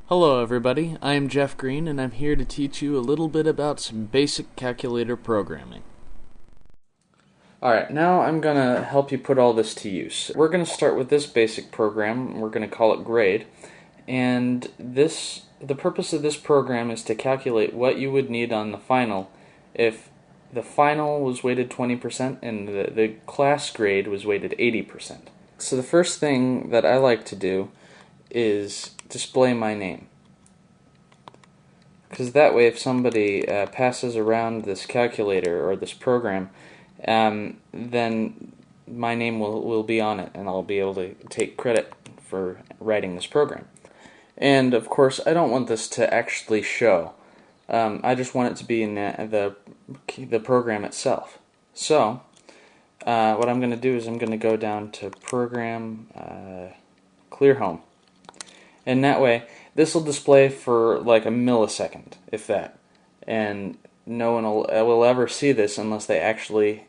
Hello everybody, I am Jeff Green and I'm here to teach you a little bit about some basic calculator programming. Alright, now I'm going to help you put all this to use. We're going to start with this basic program, we're going to call it Grade, and the purpose of this program is to calculate what you would need on the final if the final was weighted 20% and the class grade was weighted 80%. So the first thing that I like to do is display my name. Because that way if somebody passes around this calculator or this program, then my name will be on it and I'll be able to take credit for writing this program. And of course I don't want this to actually show. I just want it to be in the program itself. So what I'm going to do is I'm going to go down to Program, Clear Home. And that way, this will display for like a millisecond, if that. And no one will ever see this unless they actually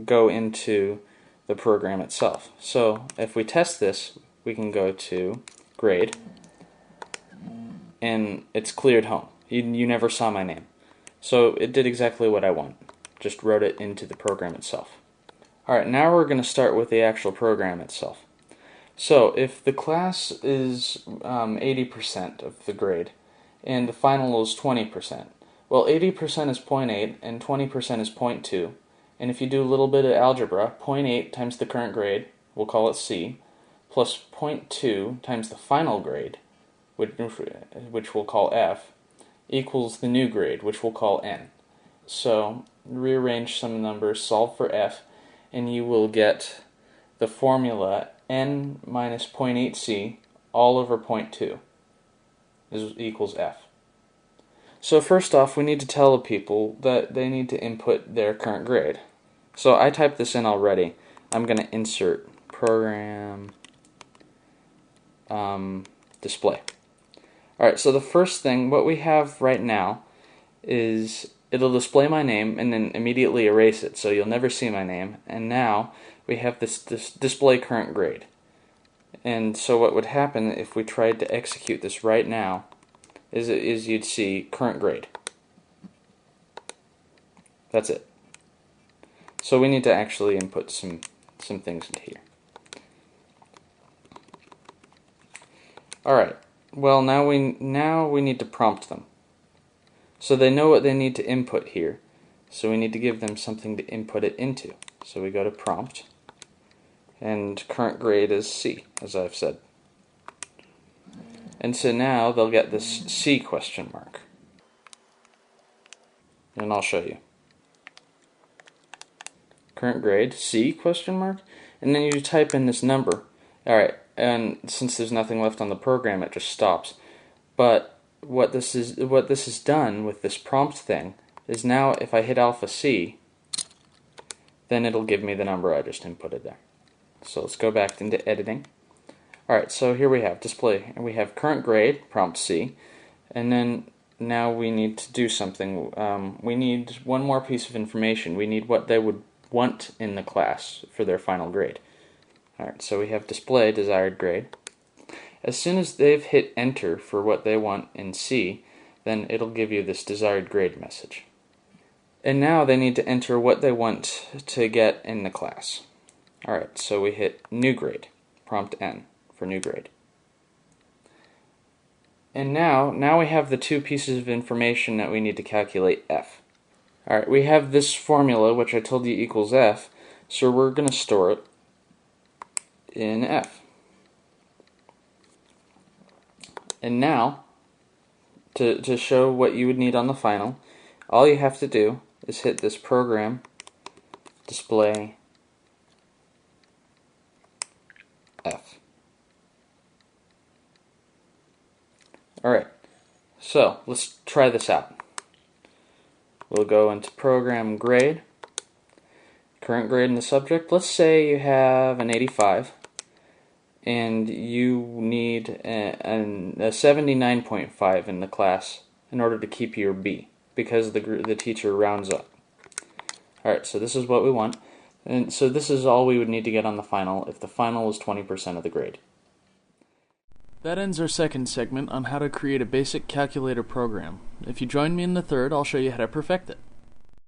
go into the program itself. So if we test this, we can go to Grade, and it's cleared home. You never saw my name. So it did exactly what I want. Just wrote it into the program itself. Alright, now we're going to start with the actual program itself. So, if the class is 80% of the grade, and the final is 20%, well, 80% is 0.8, and 20% is 0.2, and if you do a little bit of algebra, 0.8 times the current grade, we'll call it C, plus 0.2 times the final grade, which we'll call F, equals the new grade, which we'll call N. So, rearrange some numbers, solve for F, and you will get the formula N minus 0.8c all over 0.2 equals F. So first off, we need to tell the people that they need to input their current grade. So I typed this in already. I'm going to insert program display. Alright, so the first thing, what we have right now is it'll display my name and then immediately erase it, so you'll never see my name. And now we have this display current grade. And so what would happen if we tried to execute this right now is you'd see current grade. That's it. So we need to actually input some things into here. Alright, well now we need to prompt them. So they know what they need to input here. So we need to give them something to input it into. So we go to prompt, and current grade is C, as I've said. And so now they'll get this C question mark. And I'll show you. Current grade, C question mark, and then you type in this number. Alright, and since there's nothing left on the program, it just stops. But what this is done with this prompt thing is now if I hit alpha C, then it'll give me the number I just inputted there. So let's go back into editing. Alright, so here we have display, and we have current grade, prompt C, and then now we need to do something. We need one more piece of information. We need what they would want in the class for their final grade. Alright, so we have display desired grade. As soon as they've hit enter for what they want in C, then it'll give you this desired grade message. And now they need to enter what they want to get in the class. Alright, so we hit new grade, prompt N for new grade. And now we have the two pieces of information that we need to calculate F. Alright, we have this formula which I told you equals F, so we're going to store it in F. And now, to show what you would need on the final, all you have to do is hit this program, display F. Alright, so let's try this out. We'll go into program grade, current grade in the subject. Let's say you have an 85 and you need a 79.5 in the class in order to keep your B because the teacher rounds up. Alright, so this is what we want. And so this is all we would need to get on the final if the final is 20% of the grade. That ends our second segment on how to create a basic calculator program. If you join me in the third, I'll show you how to perfect it.